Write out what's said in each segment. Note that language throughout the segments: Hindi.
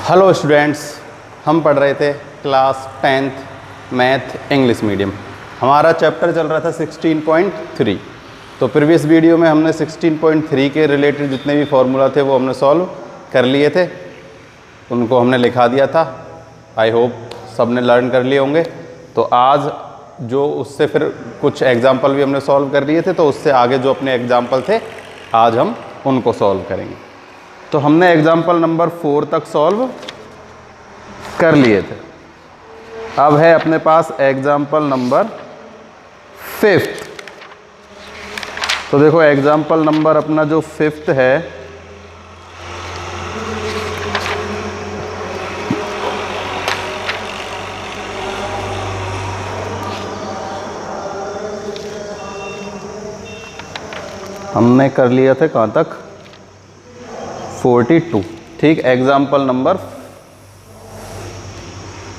हेलो स्टूडेंट्स, हम पढ़ रहे थे class 10th math English medium. हमारा चैप्टर चल रहा था 16.3। तो प्रीवियस वीडियो में हमने 16.3 के रिलेटेड जितने भी फॉर्मूला थे वो हमने सॉल्व कर लिए थे, उनको हमने लिखा दिया था। आई होप सब ने लर्न कर लिए होंगे। तो आज जो उससे फिर कुछ एग्जाम्पल भी हमने सॉल्व कर लिए थे, तो उससे आगे जो अपने एग्जाम्पल थे आज हम उनको सॉल्व करेंगे। तो हमने एग्जाम्पल नंबर 4 तक सॉल्व कर लिए थे। अब है अपने पास एग्जाम्पल नंबर 5। तो देखो एग्जाम्पल नंबर अपना जो 5 है, हमने कर लिया था कहाँ तक, 42। ठीक, एग्जाम्पल नंबर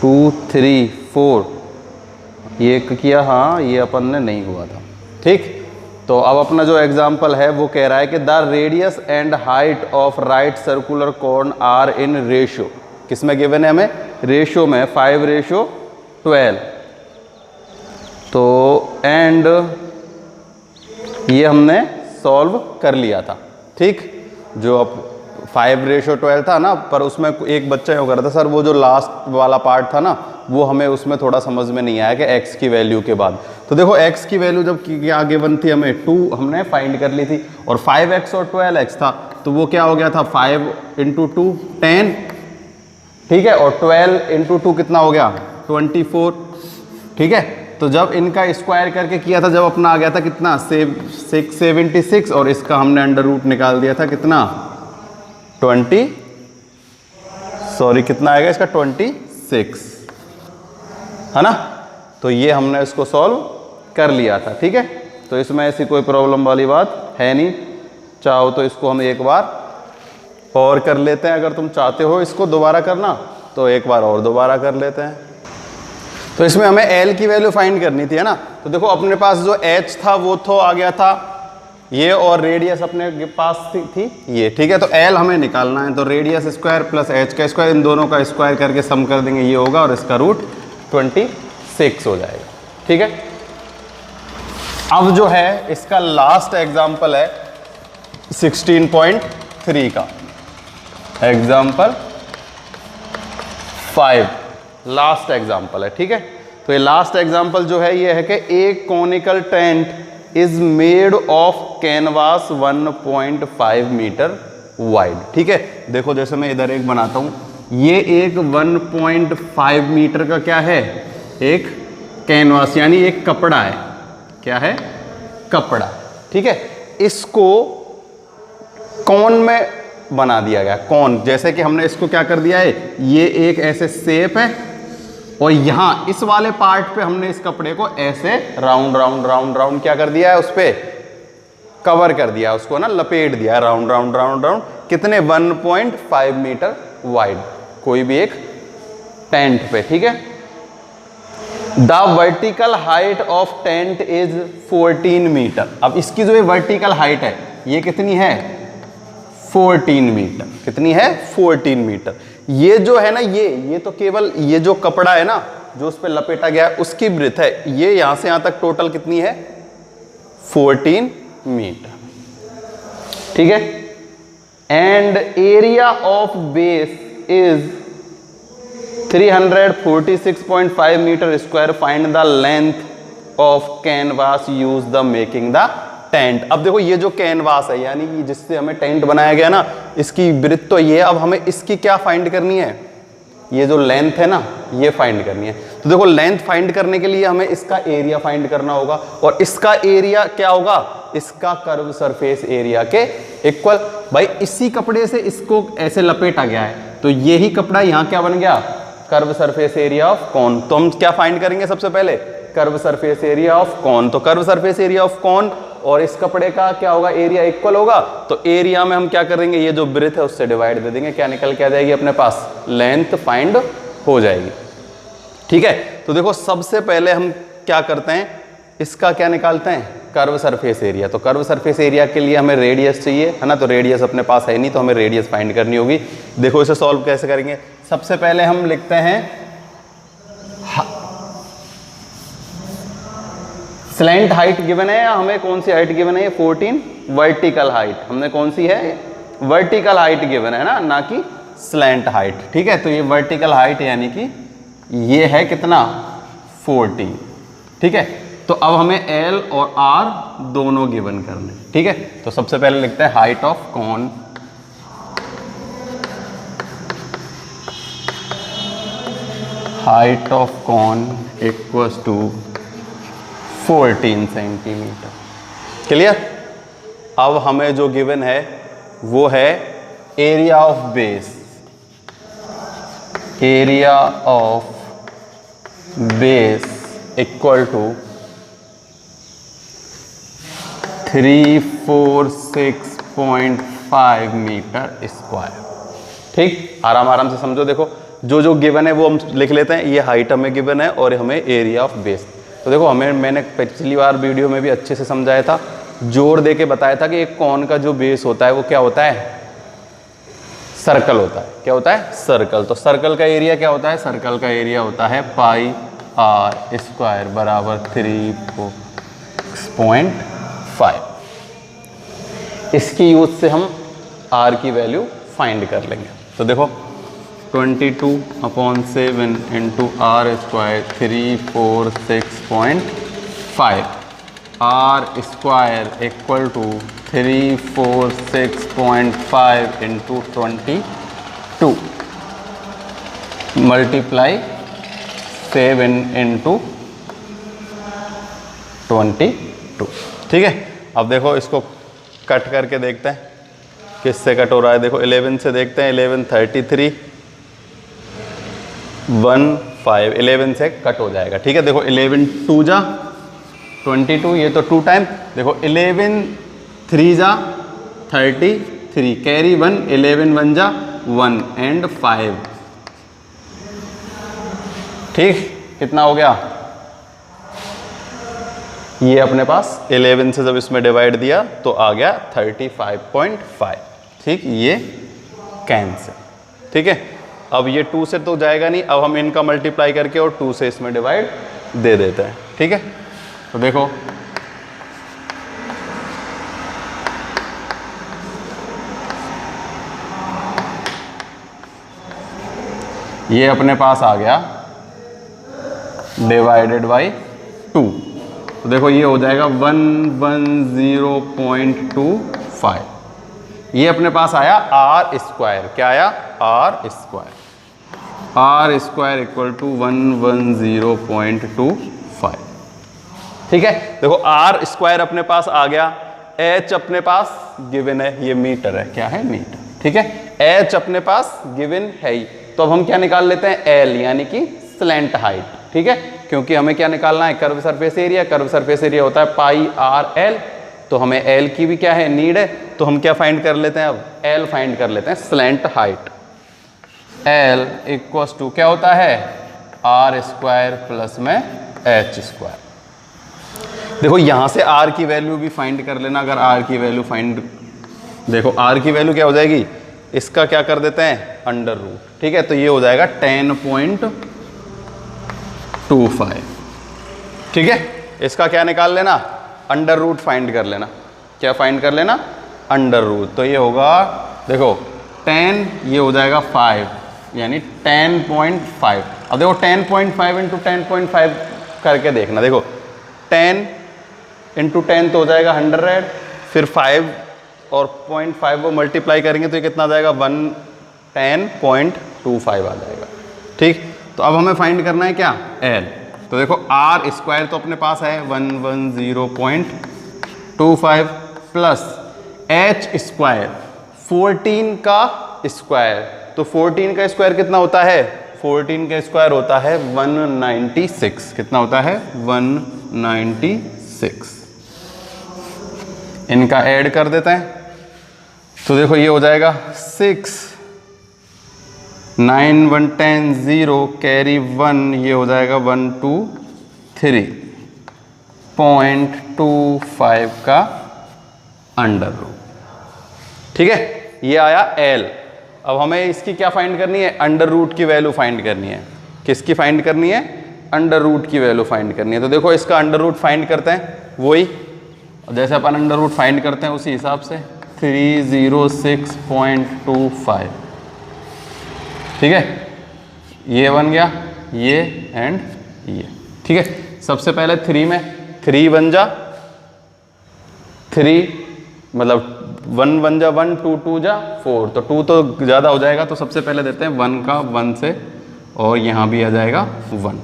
2, 3, 4 ये किया, हाँ ये अपन ने नहीं हुआ था। ठीक, तो अब अपना जो एग्जाम्पल है वो कह रहा है कि the radius and height of right circular cone are in ratio. किस में गिवन है हमें? रेशियो में 5:12। तो एंड ये हमने सॉल्व कर लिया था। ठीक, जो अब 5:12 था ना, पर उसमें एक बच्चा यूँ कर रहा था, सर वो जो लास्ट वाला पार्ट था ना वो हमें उसमें थोड़ा समझ में नहीं आया कि x की वैल्यू के बाद। तो देखो x की वैल्यू जब क्या गिवन थी हमें 2 हमने फाइंड कर ली थी, और 5x और 12x था, तो वो क्या हो गया था 5 × 2 10। ठीक है, और 12 × 2 कितना हो गया 24। ठीक है, तो जब इनका स्क्वायर करके किया था, जब अपना आ गया था कितना 676, और इसका हमने अंडर रूट निकाल दिया था कितना कितना आएगा इसका 26, है ना। तो ये हमने इसको सॉल्व कर लिया था। ठीक है, तो इसमें ऐसी कोई प्रॉब्लम वाली बात है नहीं। चाहो तो इसको हम एक बार और कर लेते हैं, अगर तुम चाहते हो इसको दोबारा करना तो एक बार और दोबारा कर लेते हैं। तो इसमें हमें L की वैल्यू फाइंड करनी थी, है ना। तो देखो अपने पास जो H था वो तो आ गया था ये, और रेडियस अपने के पास थी ये। ठीक है, तो L हमें निकालना है, तो रेडियस स्क्वायर प्लस H का स्क्वायर, इन दोनों का स्क्वायर करके सम कर देंगे, ये होगा, और इसका रूट 26 हो जाएगा। ठीक है, अब जो है इसका लास्ट एग्जाम्पल है 16.3 का, एग्जाम्पल 5 लास्ट एग्जाम्पल है। ठीक है, तो ये लास्ट एग्जाम्पल जो है ये है कि एक conical tent is made of canvas 1.5 metre wide. ठीक है, देखो जैसे मैं इधर एक बनाता हूं, ये एक 1.5 मीटर का क्या है, एक कैनवास यानी एक कपड़ा है। क्या है? कपड़ा। ठीक है, इसको कॉन में बना दिया गया, कॉन। जैसे कि हमने इसको क्या कर दिया है, ये एक ऐसे शेप है, और यहां इस वाले पार्ट पे हमने इस कपड़े को ऐसे राउंड राउंड राउंड राउंड क्या कर दिया है, उस पे कवर कर दिया, उसको ना लपेट दिया, राउंड राउंड राउंड राउंड। कितने? 1.5 मीटर वाइड, कोई भी एक टेंट पे। ठीक है, the vertical height of tent is 14 metre. अब इसकी जो वर्टिकल हाइट है ये कितनी है? 14 मीटर। कितनी है? 14 मीटर। ये जो है ना, ये तो केवल ये जो कपड़ा है ना जो उस पर लपेटा गया है उसकी ब्रेथ है, ये यहां से यहां तक टोटल कितनी है? 14 मीटर। ठीक है, and area of base is 346.5 metre square. Find the length of canvas use the making the tent. अब देखो ये जो कैनवास है यानी कि जिससे हमें टेंट बनाया गया ना, इसकी ब्रेथ तो ये, अब हमें इसकी क्या फाइंड करनी है, ये जो लेंथ है ना ये फाइंड करनी है। तो देखो लेंथ फाइंड करने के लिए हमें इसका एरिया फाइंड करना होगा, और इसका एरिया क्या होगा, इसका कर्व सरफेस एरिया के इक्वल। भाई इसी कपड़े से इसको ऐसे लपेटा गया है, तो यही कपड़ा यहां क्या बन गया, curve surface area of cone. तो हम क्या फाइंड करेंगे सबसे पहले, curve surface area of cone. तो curve surface area of cone और इस कपड़े का क्या होगा, एरिया इक्वल होगा। तो एरिया में हम क्या करेंगे, ये जो ब्रेथ है उससे डिवाइड दे देंगे, क्या निकल के आ जाएगी अपने पास, लेंथ फाइंड हो जाएगी। ठीक है, तो देखो सबसे पहले हम क्या करते हैं, इसका क्या निकालते हैं, कर्व सरफेस एरिया। तो कर्व सरफेस एरिया के लिए हमें रेडियस चाहिए, है ना। तो रेडियस अपने पास है नहीं, तो हमें रेडियस फाइंड करनी होगी। देखो इसे सॉल्व कैसे करेंगे, सबसे पहले हम लिखते हैं स्लैंट हाइट गिवन है, या हमें कौन सी हाइट गिवन है? ये 14 वर्टिकल हाइट हमने कौन सी है? वर्टिकल हाइट गिवन है ना कि स्लैंट हाइट। ठीक है, तो ये वर्टिकल हाइट यानी कि ये है कितना? 14। ठीक है, तो अब हमें एल और आर दोनों गिवन करने। ठीक है, तो सबसे पहले लिखते हैं height of cone. Height of cone equals to 14 centimetre. Clear? अब हमें जो गिवन है वो है area of base. Area of base equal to 346.5 metre square. ठीक, आराम आराम से समझो। देखो जो गिवन है वो हम लिख लेते हैं। ये हाइट हमें गिवन है और हमें एरिया ऑफ बेस। तो देखो मैंने पिछली बार वीडियो में भी अच्छे से समझाया था, जोर दे के बताया था कि एक कॉन का जो बेस होता है वो क्या होता है? सर्कल होता है। क्या होता है? सर्कल। तो सर्कल का एरिया क्या होता है? सर्कल का एरिया होता है पाई आर स्क्वायर बराबर 3.5। इसकी यूज से हम आर की वैल्यू फाइंड कर लेंगे। तो देखो 22/7 into r square 346.5 r square equal to 346.5 into 22 multiply 7 into 22। ठीक है, अब देखो इसको कट करके देखते हैं किससे कट हो रहा है। देखो 11 से देखते हैं। 11 33 1 5 11 से कट हो जाएगा। ठीक है, देखो 11 2 जा 22, ये तो 2 टाइम। देखो 11 3 जा 33, कैरी 1, 11 1 जा 1 एंड 5। ठीक, कितना हो गया? ये अपने पास 11 से जब इसमें डिवाइड दिया तो आ गया 35.5। ठीक, ये कैंसिल। ठीक है, अब ये 2 से तो जाएगा नहीं, अब हम इनका मल्टीप्लाई करके और 2 से इसमें डिवाइड दे देते हैं। ठीक है, तो देखो ये अपने पास आ गया डिवाइडेड बाई 2। तो देखो ये हो जाएगा 110.25। ये अपने पास आया आर स्क्वायर। क्या आया? R square. R square equal to 110.25। ठीक है, देखो आर स्क्वायर अपने पास आ गया। एच अपने पास गिवन है, ये मीटर है। क्या है? मीटर। ठीक है, एच अपने पास गिवन है ही। तो अब हम क्या निकाल लेते हैं? एल यानी कि स्लैंट हाइट। ठीक है, क्योंकि हमें क्या निकालना है? Curve surface area. Curve surface area होता है पाई आर एल। तो हमें एल की भी क्या है? नीड है। तो हम क्या फाइंड कर लेते हैं? अब एल फाइंड कर लेते हैं, slant height. L equals to क्या होता है? आर स्क्वायर प्लस में एच स्क्वायर। देखो यहां से आर की वैल्यू भी फाइंड कर लेना। अगर आर की वैल्यू फाइंड, देखो आर की वैल्यू क्या हो जाएगी? इसका क्या कर देते हैं? Under root. ठीक है, तो ये हो जाएगा 10.25। ठीक है, इसका क्या निकाल लेना? अंडर रूट फाइंड कर लेना। क्या फाइंड कर लेना? Under root. तो ये होगा, देखो 10, ये हो जाएगा 5 यानी 10.5। अब देखो 10.5 इंटू 10.5 करके देखना। देखो 10 इंटू 10 तो हो जाएगा 100, फिर 5 और 0.5 वो मल्टीप्लाई करेंगे तो ये कितना आ जाएगा? 110.25 आ जाएगा। ठीक, तो अब हमें फाइंड करना है क्या? एल। तो देखो आर स्क्वायर तो अपने पास है 110.25 प्लस एच स्क्वायर 14 का स्क्वायर। तो 14 का स्क्वायर कितना होता है? 14 का स्क्वायर होता है 196। कितना होता है? 196। इनका ऐड कर देते हैं। तो देखो ये हो जाएगा 6 9 1 10 0 कैरी 1, ये हो जाएगा 123.25 का अंडर रूट। ठीक है, ये आया एल। अब हमें इसकी क्या फाइंड करनी है, अंडर रूट की वैल्यू फाइंड करनी है। किसकी फाइंड करनी है, अंडर रूट की वैल्यू फाइंड करनी है। तो देखो इसका अंडर रूट फाइंड करते हैं, वही जैसे अपन अंडर रूट फाइंड करते हैं उसी हिसाब से 306.25, ठीक है, ये बन गया ये एंड ये, ठीक है। सबसे पहले 3 में 3 बन जा 3, मतलब 1 बन जा 1, 2 2 जा 4, तो 2 तो ज़्यादा हो जाएगा, तो सबसे पहले देते हैं 1 का 1 से, और यहाँ भी आ जाएगा 1,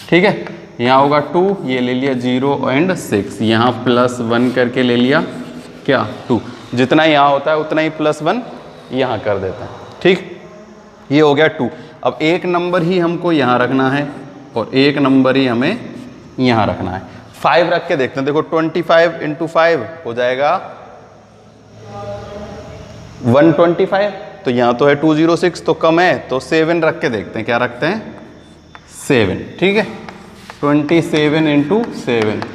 ठीक है। यहाँ होगा 2, ये ले लिया 0 एंड 6, यहाँ +1 करके ले लिया क्या 2, जितना यहाँ होता है उतना ही +1 यहाँ कर देता है, ठीक। ये हो गया 2। अब एक नंबर ही हमको यहाँ रखना है और एक नंबर ही हमें यहाँ रखना है। 5 रख के देखते हैं, देखो 25 × 5 हो जाएगा 125, तो यहाँ तो है 206 तो कम है, तो 7 रख के देखते हैं, क्या रखते हैं 7, ठीक है। 27 × 7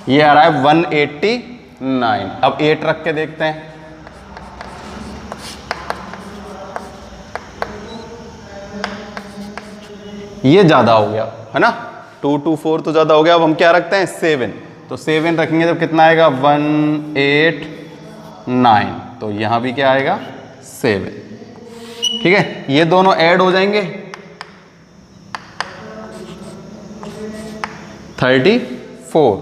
ये आ रहा है 189। अब 8 रख के देखते हैं, ये ज्यादा हो गया है ना, 224 तो ज्यादा हो गया। अब हम क्या रखते हैं 7, तो 7 रखेंगे तो कितना आएगा 189, तो यहां भी क्या आएगा 7, ठीक है। ये दोनों ऐड हो जाएंगे 34,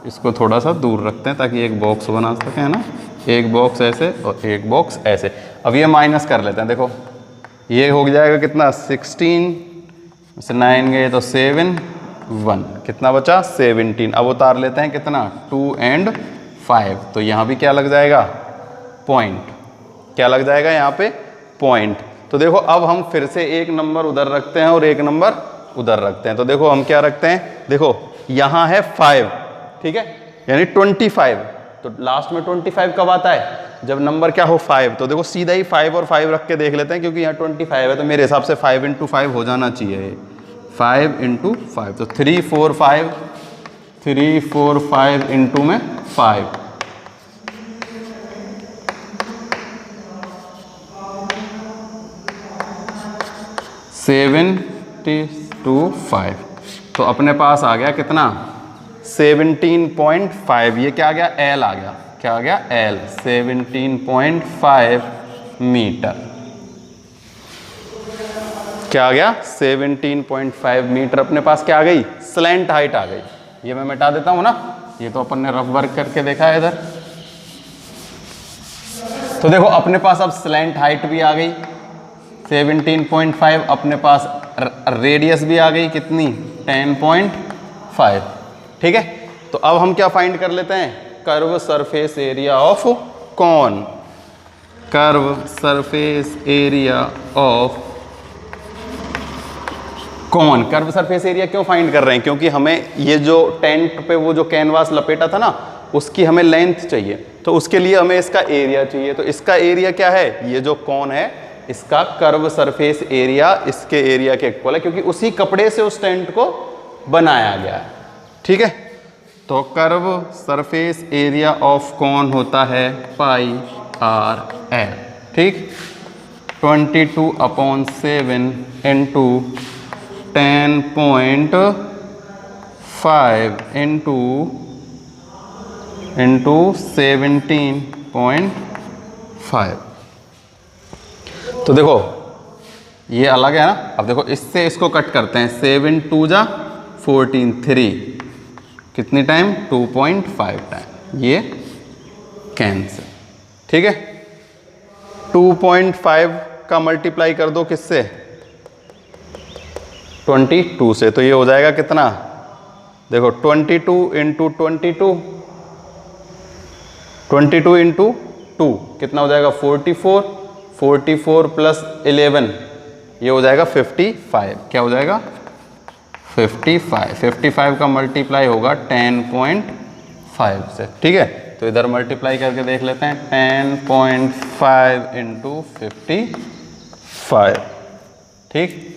इसको थोड़ा सा दूर रखते हैं ताकि एक बॉक्स बना सके, है ना, एक बॉक्स ऐसे और एक बॉक्स ऐसे। अब ये माइनस कर लेते हैं, देखो ये हो जाएगा कितना 16 से 9 गए तो 7 1, कितना बचा 17। अब उतार लेते हैं कितना 2 एंड 5, तो यहाँ भी क्या लग जाएगा पॉइंट, क्या लग जाएगा यहाँ पे पॉइंट। तो देखो अब हम फिर से एक नंबर उधर रखते हैं और एक नंबर उधर रखते हैं। तो देखो हम क्या रखते हैं, देखो यहाँ है 5, ठीक है, यानी 25, तो लास्ट में 25 कब आता है, जब नंबर क्या हो 5। तो देखो सीधा ही 5 और 5 रख के देख लेते हैं, क्योंकि यहाँ 25 है तो मेरे हिसाब से 5 × 5 हो जाना चाहिए, 5 × 5, तो 3 4 5 × में 5, सेवन टू 5, तो अपने पास आ गया कितना 17.5, ये क्या आ गया L आ गया, क्या आ गया L 17.5 मीटर, क्या आ गया 17.5 मीटर अपने पास क्या आ गई, स्लैंट हाइट आ गई। ये मैं मिटा देता हूं ना, ये तो अपन ने रफ वर्क करके देखा है इधर। तो देखो अपने पास अब स्लैंट हाइट भी आ गई 17.5, अपने पास रेडियस भी आ गई कितनी 10.5, ठीक है। तो अब हम क्या फाइंड कर लेते हैं, curve surface area of cone, curve surface area of cone. Curve surface area क्यों फाइंड कर रहे हैं, क्योंकि हमें ये जो टेंट पे वो जो कैनवास लपेटा था ना, उसकी हमें लेंथ चाहिए, तो उसके लिए हमें इसका एरिया चाहिए। तो इसका एरिया क्या है, ये जो कॉन है इसका कर्व सरफेस एरिया इसके एरिया के इक्वल है, क्योंकि उसी कपड़े से उस टेंट को बनाया गया है, ठीक है। तो curve surface area of cone होता है πr_l, ठीक, 22/7 × 10.5 × 17.5। तो देखो ये अलग है ना। अब देखो इससे इसको कट करते हैं, 7 2 जा 14, 3 कितनी टाइम 2.5 टाइम, ये कैंसिल, ठीक है। 2.5 का मल्टीप्लाई कर दो किससे 22 से, तो ये हो जाएगा कितना, देखो 22 × 22, 22 × 2 कितना हो जाएगा 44, 44 + 11 ये हो जाएगा 55, क्या हो जाएगा 55, 55 का मल्टीप्लाई होगा 10.5 से, ठीक है। तो इधर मल्टीप्लाई करके देख लेते हैं, 10.5 × 55, ठीक।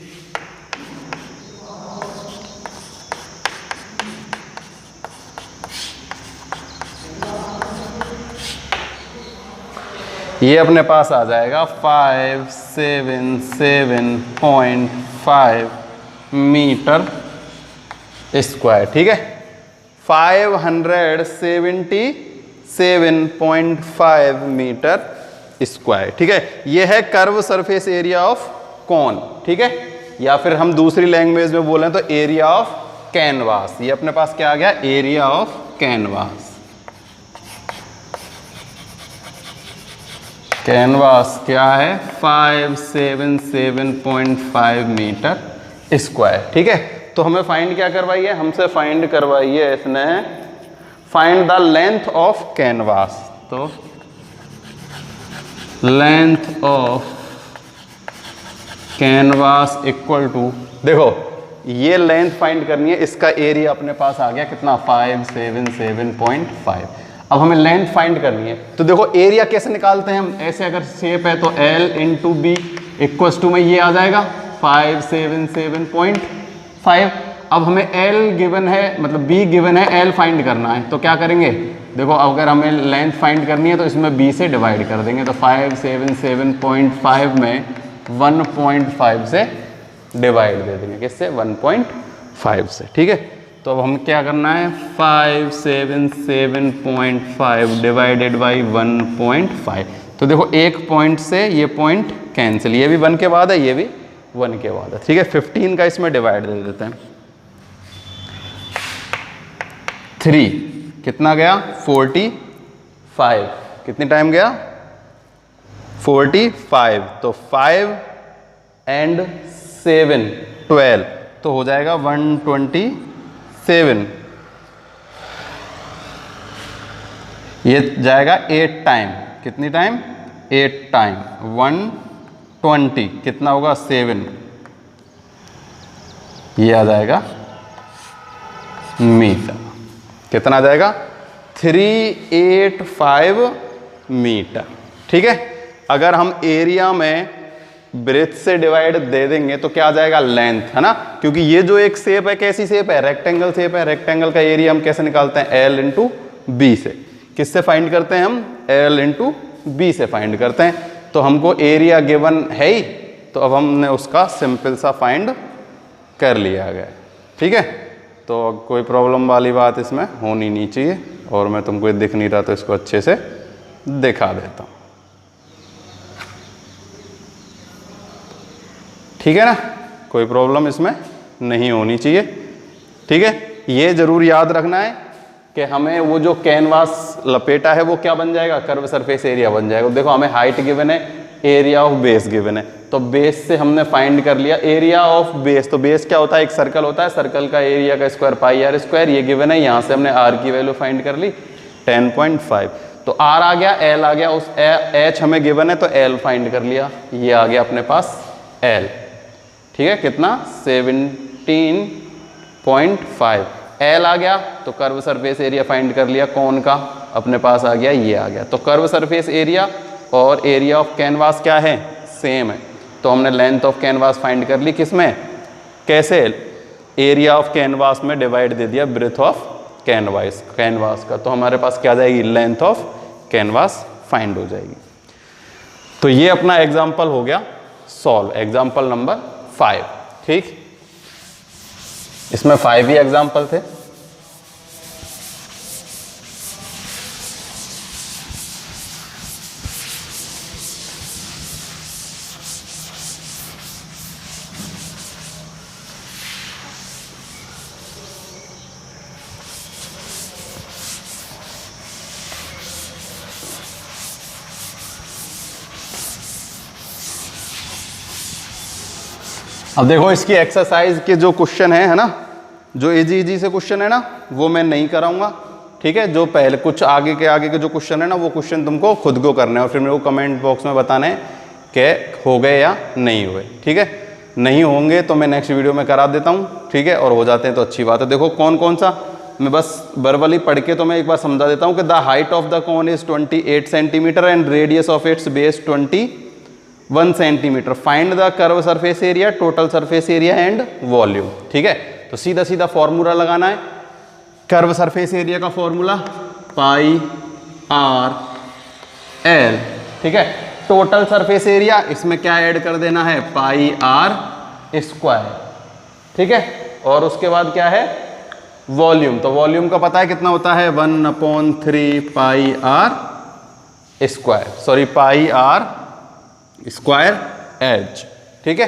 ये अपने पास आ जाएगा 577.5 मीटर स्क्वायर। ठीक है, 577.5 मीटर स्क्वायर। ठीक है, ये है curve surface area of cone. ठीक है, या फिर हम दूसरी लैंग्वेज में बोलें तो एरिया ऑफ कैनवास। ये अपने पास क्या आ गया, एरिया ऑफ कैनवास। कैनवास क्या है, 577.5 मीटर स्क्वायर। ठीक है, तो हमें फाइंड क्या करवाई है, हमसे फाइंड करवाई है इसने find the length of canvas. तो length of canvas equal to, देखो ये लेंथ फाइंड करनी है, इसका एरिया अपने पास आ गया कितना, 577.5। अब हमें लेंथ फाइंड करनी है, तो देखो एरिया कैसे निकालते हैं हम, ऐसे अगर शेप है तो L into b equals to में ये आ जाएगा 577.5। अब हमें L गिवन है, मतलब B गिवन है, L फाइंड करना है, तो क्या करेंगे, देखो अगर हमें लेंथ फाइंड करनी है तो इसमें B से डिवाइड कर देंगे, तो 577.5 में 1.5 से डिवाइड दे देंगे, किससे, 1.5 से। ठीक है, तो अब हम क्या करना है, 577.5 डिवाइडेड बाई 1.5। तो देखो एक पॉइंट से ये पॉइंट कैंसिल, ये भी 1 के बाद है, ये भी 1 के बाद है। ठीक है, 15 का इसमें डिवाइड दे देते हैं। 3 कितना गया, 45। कितनी टाइम गया, 45। तो 5 एंड 7 12, तो हो जाएगा 127। ये जाएगा 8 टाइम, कितनी टाइम, 8 टाइम 120, कितना होगा 7, ये आ जाएगा मीटर। कितना आ जाएगा, 385 मीटर। ठीक है, अगर हम एरिया में ब्रेथ से डिवाइड दे देंगे तो क्या आ जाएगा, लेंथ, है ना, क्योंकि ये जो एक शेप है, कैसी शेप है, रेक्टेंगल शेप है। रेक्टेंगल का एरिया हम कैसे निकालते हैं, L इंटू बी से। किससे फाइंड करते हैं हम, L इंटू बी से फाइंड करते हैं। तो हमको एरिया गिवन है ही, तो अब हमने उसका सिंपल सा फाइंड कर लिया गया। ठीक है, तो कोई प्रॉब्लम वाली बात इसमें होनी नहीं चाहिए, और मैं तुमको ये दिख नहीं रहा तो इसको अच्छे से दिखा देता हूँ। ठीक है ना, कोई प्रॉब्लम इसमें नहीं होनी चाहिए। ठीक है, ये जरूर याद रखना है कि हमें वो जो कैनवास लपेटा है वो क्या बन जाएगा, कर्व सरफेस एरिया बन जाएगा। देखो हमें हाइट गिवन है, एरिया ऑफ बेस गिवन है, तो बेस से हमने फाइंड कर लिया एरिया ऑफ बेस। तो बेस क्या होता है, एक सर्कल होता है, सर्कल का एरिया का स्क्वायर पाई आर स्क्वायर, ये गिवन है। यहाँ से हमने आर की वैल्यू फाइंड कर ली 10.5, तो आर आ गया, एल आ गया, उस एच हमें गिवन है तो एल फाइंड कर लिया, ये आ गया अपने पास एल। ठीक है, कितना 17.5 एल आ गया, तो कर्व सरफेस एरिया फाइंड कर लिया कौन का, अपने पास आ गया, ये आ गया। तो कर्व सरफेस एरिया और एरिया ऑफ कैनवास क्या है, सेम है। तो हमने लेंथ ऑफ कैनवास फाइंड कर ली, किसमें, कैसे, एरिया ऑफ कैनवास में डिवाइड दे दिया ब्रेथ ऑफ कैनवास का, तो हमारे पास क्या आ जाएगी, लेंथ ऑफ कैनवास फाइंड हो जाएगी। तो ये अपना एग्जाम्पल हो गया सॉल्व, एग्जाम्पल नंबर 5। ठीक, इसमें 5 ही एग्जाम्पल थे। अब देखो इसकी एक्सरसाइज के जो क्वेश्चन है ना, जो इजी से क्वेश्चन है ना, वो मैं नहीं कराऊंगा। ठीक है, जो पहले कुछ आगे के जो क्वेश्चन है ना, वो क्वेश्चन तुमको खुद को करना है और फिर मेरे को कमेंट बॉक्स में बताना है कि हो गए या नहीं हुए। ठीक है, नहीं होंगे तो मैं नेक्स्ट वीडियो में करा देता हूँ। ठीक है, और हो जाते हैं तो अच्छी बात है। देखो कौन कौन सा, मैं बस वर्बली पढ़ के तो मैं एक बार समझा देता हूँ कि the height of the cone is 28 centimetre and radius of its base 21 centimetre. Find the curve surface area, total surface area and volume. ठीक है, तो सीधा सीधा फॉर्मूला लगाना है। कर्व सरफेस एरिया का फॉर्मूला पाई आर एल ठीक है। टोटल सरफेस एरिया, इसमें क्या ऐड कर देना है, पाई आर स्क्वायर, ठीक है। और उसके बाद क्या है, वॉल्यूम। तो वॉल्यूम का पता है कितना होता है, 1/3 pi r square, sorry pi r square h, ठीक है।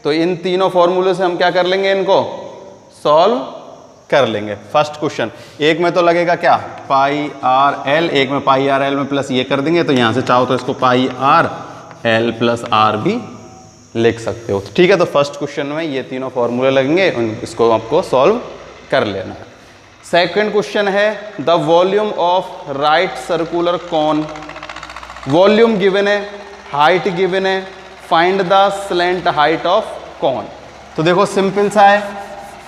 तो इन तीनों फॉर्मूले से हम क्या कर लेंगे, इनको सॉल्व कर लेंगे। फर्स्ट क्वेश्चन, एक में तो लगेगा क्या, पाई आर एल, एक में पाई आर एल में प्लस ये कर देंगे, तो यहां से चाहो तो इसको पाई आर एल प्लस आर भी लिख सकते हो, ठीक है। तो फर्स्ट क्वेश्चन में ये तीनों फॉर्मूले लगेंगे, इसको आपको सॉल्व कर लेना है। सेकंड क्वेश्चन है, the volume of right circular cone, volume given है, हाइट गिवन है, find the slant height of cone. तो देखो सिंपल सा है,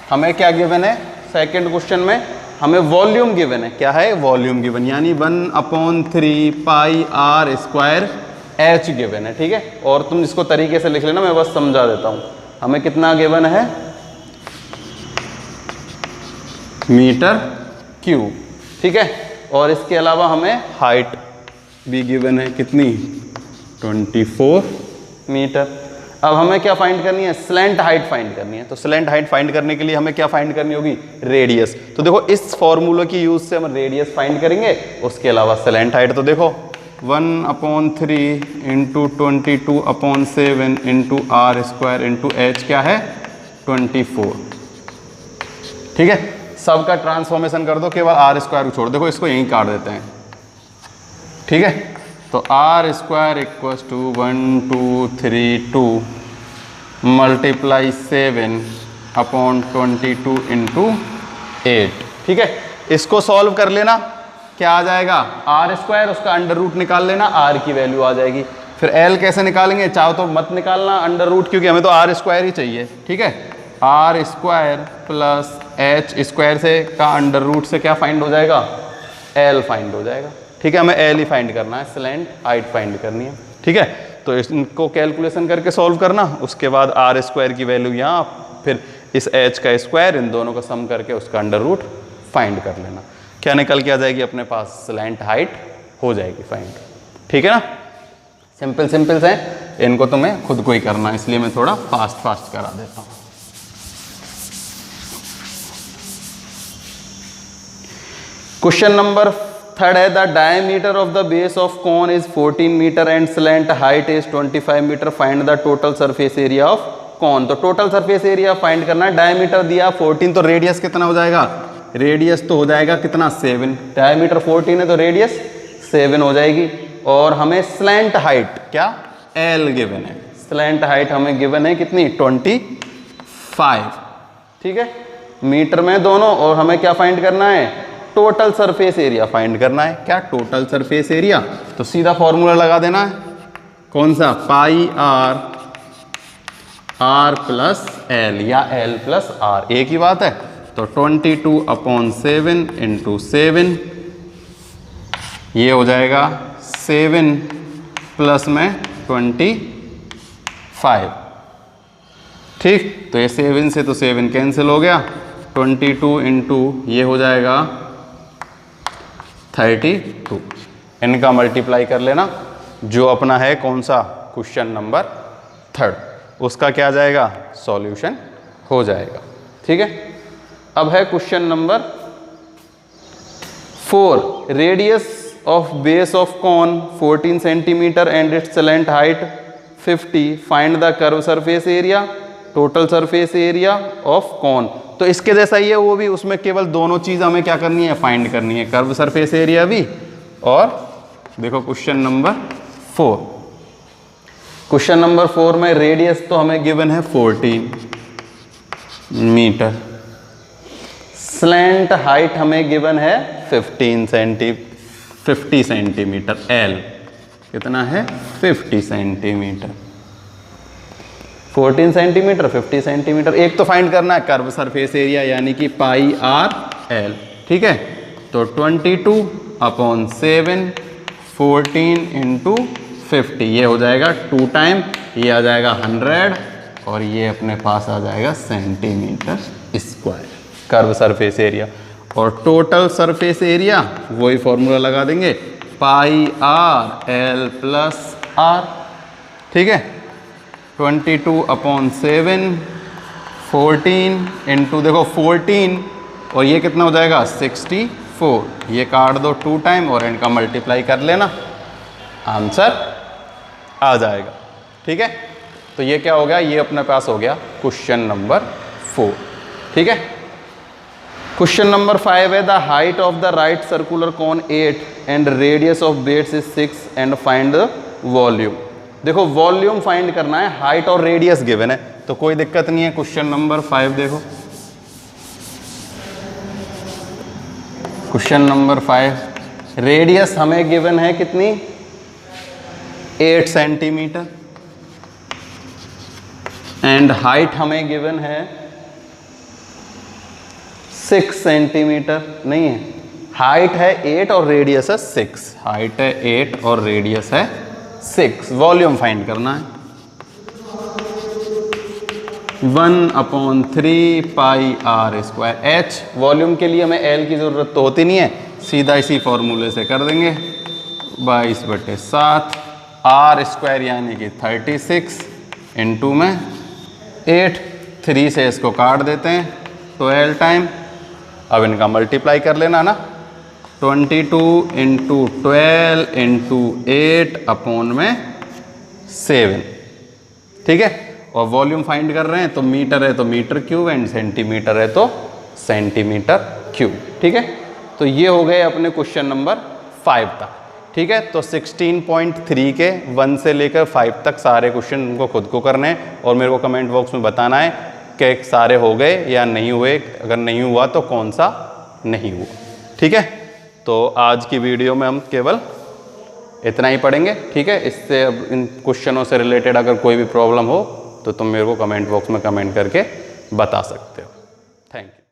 हमें क्या गिवन है, सेकंड क्वेश्चन में हमें वॉल्यूम गिवन है, क्या है, वॉल्यूम गिवन, यानी 1/3 pi r square H given है, ठीक है। और तुम इसको तरीके से लिख लेना, मैं बस समझा देता हूं। हमें कितना गिवन है, मीटर क्यूब, ठीक है। और इसके अलावा हमें हाइट भी गिवन है, कितनी, 24 मीटर। अब हमें क्या फाइंड करनी है, स्लैंट हाइट फाइंड करनी है। तो स्लैंट हाइट फाइंड करने के लिए हमें क्या फाइंड करनी होगी, रेडियस। तो देखो इस फॉर्मूले की यूज से हम रेडियस फाइंड करेंगे, उसके अलावा स्लैंट हाइट। तो देखो 1/3 × 22/7 × आर स्क्वायर × एच क्या है, 24, ठीक है। सबका ट्रांसफॉर्मेशन कर दो, केवल आर स्क्वायर को छोड़, देखो इसको यहीं काट देते हैं, ठीक है। तो r square equals to 1232 multiply 7/22 × 8, ठीक है। इसको सॉल्व कर लेना, क्या आ जाएगा, आर स्क्वायर, उसका अंडर रूट निकाल लेना, आर की वैल्यू आ जाएगी। फिर एल कैसे निकालेंगे, चाहो तो मत निकालना अंडर रूट, क्योंकि हमें तो आर स्क्वायर ही चाहिए, ठीक है। R square plus h square से का अंडर रूट से क्या फाइंड हो जाएगा, एल फाइंड हो जाएगा, ठीक है। हमें एल ही फाइंड करना है, स्लैंट हाइट फाइंड करनी है, ठीक है। तो इनको कैलकुलेशन करके सॉल्व करना, उसके बाद आर स्क्वायर की वैल्यू यहाँ, फिर इस एच का स्क्वायर, इन दोनों का सम करके उसका अंडर रूट फाइंड कर लेना। क्या निकल के आ जाएगी अपने पास, स्लैंट हाइट हो जाएगी फाइंड, ठीक है ना। सिंपल सिंपल से इनको तुम्हें खुद को ही करना है, इसलिए मैं थोड़ा फास्ट करा देता हूँ। क्वेश्चन नंबर थर्ड है, the diameter of the base of cone is 14 metre and slant height is 25 metre, find the total surface area of cone. तो टोटल सरफेस एरिया फाइंड करना है, डायमीटर दिया 14, तो रेडियस कितना हो जाएगा, रेडियस तो हो जाएगा कितना, 7। डायमीटर 14 है तो रेडियस 7 हो जाएगी। और हमें स्लैंट हाइट क्या, एल गिवन है, स्लैंट हाइट हमें गिवन है कितनी, 25, ठीक है, मीटर में दोनों। और हमें क्या फाइंड करना है, टोटल सरफेस एरिया फाइंड करना है, क्या, टोटल सरफेस एरिया। तो सीधा फॉर्मूला लगा देना है, कौन सा, पाई आर प्लस एल या एल प्लस आर, एक ही बात है। तो 22/7 × 7, ये हो जाएगा 7 प्लस में 25, ठीक। तो ये 7 से तो 7 कैंसिल हो गया, 22 × ये हो जाएगा 32, इनका मल्टीप्लाई कर लेना, जो अपना है कौन सा, क्वेश्चन नंबर थर्ड, उसका क्या जाएगा, सॉल्यूशन हो जाएगा, ठीक है। अब है question number 4, radius of base of cone 14 centimetre and its slant height 50, find the curve surface area, total surface area of cone. तो इसके जैसा ही है वो भी, उसमें केवल दोनों चीज़ हमें क्या करनी है, फाइंड करनी है, कर्व सरफेस एरिया भी, और देखो क्वेश्चन नंबर 4, क्वेश्चन नंबर 4 में रेडियस तो हमें गिवन है 14 मीटर, स्लैंट हाइट हमें गिवन है 50 सेंटीमीटर, एल कितना है, 50 सेंटीमीटर, 14 सेंटीमीटर 50 सेंटीमीटर। एक तो फाइंड करना है कर्व सरफेस एरिया, यानी कि पाई आर एल, ठीक है। तो 22/7 14 × 50, ये हो जाएगा 2 टाइम, ये आ जाएगा 100, और ये अपने पास आ जाएगा centimetre square, curve surface area. और टोटल सरफेस एरिया वही फॉर्मूला लगा देंगे, पाई आर एल प्लस आर, ठीक है। 22/7 14 इंटू देखो 14 और ये कितना हो जाएगा 64, ये काट दो 2 टाइम और इनका मल्टीप्लाई कर लेना, आंसर आ जाएगा, ठीक है। तो ये क्या हो गया, ये अपने पास हो गया क्वेश्चन नंबर 4, ठीक है। क्वेश्चन नंबर 5 है the height of the right circular cone 8 and radius of base is 6 and find the volume. देखो वॉल्यूम फाइंड करना है, हाइट और रेडियस गिवन है तो कोई दिक्कत नहीं है। क्वेश्चन नंबर 5 देखो, क्वेश्चन नंबर 5 रेडियस हमें गिवन है कितनी 8 सेंटीमीटर एंड हाइट हमें गिवन है 6 सेंटीमीटर, नहीं है, हाइट है 8 और रेडियस है 6, हाइट है 8 और रेडियस है 6। वॉल्यूम फाइंड करना है 1/3 pi r square H. Volume के लिए हमें एल की ज़रूरत तो होती नहीं है, सीधा इसी फॉर्मूले से कर देंगे 22/7 आर स्क्वायर यानी कि 36 इंटू में 8, 3 से इसको काट देते हैं 12 टाइम, अब इनका मल्टीप्लाई कर लेना ना 22 इंटू 12 इंटू 8/7, ठीक है। और वॉल्यूम फाइंड कर रहे हैं तो मीटर है तो मीटर क्यूब एंड सेंटीमीटर है तो सेंटीमीटर क्यूब, ठीक है। तो ये हो गए अपने क्वेश्चन नंबर 5 तक, ठीक है। तो 16.3 के 1 से लेकर 5 तक सारे क्वेश्चन उनको खुद को करने हैं और मेरे को कमेंट बॉक्स में बताना है कि सारे हो गए या नहीं हुए, अगर नहीं हुआ तो कौन सा नहीं हुआ, ठीक है। तो आज की वीडियो में हम केवल इतना ही पढ़ेंगे, ठीक है। इससे अब इन क्वेश्चनों से रिलेटेड अगर कोई भी प्रॉब्लम हो तो तुम मेरे को कमेंट बॉक्स में कमेंट करके बता सकते हो। Thank you.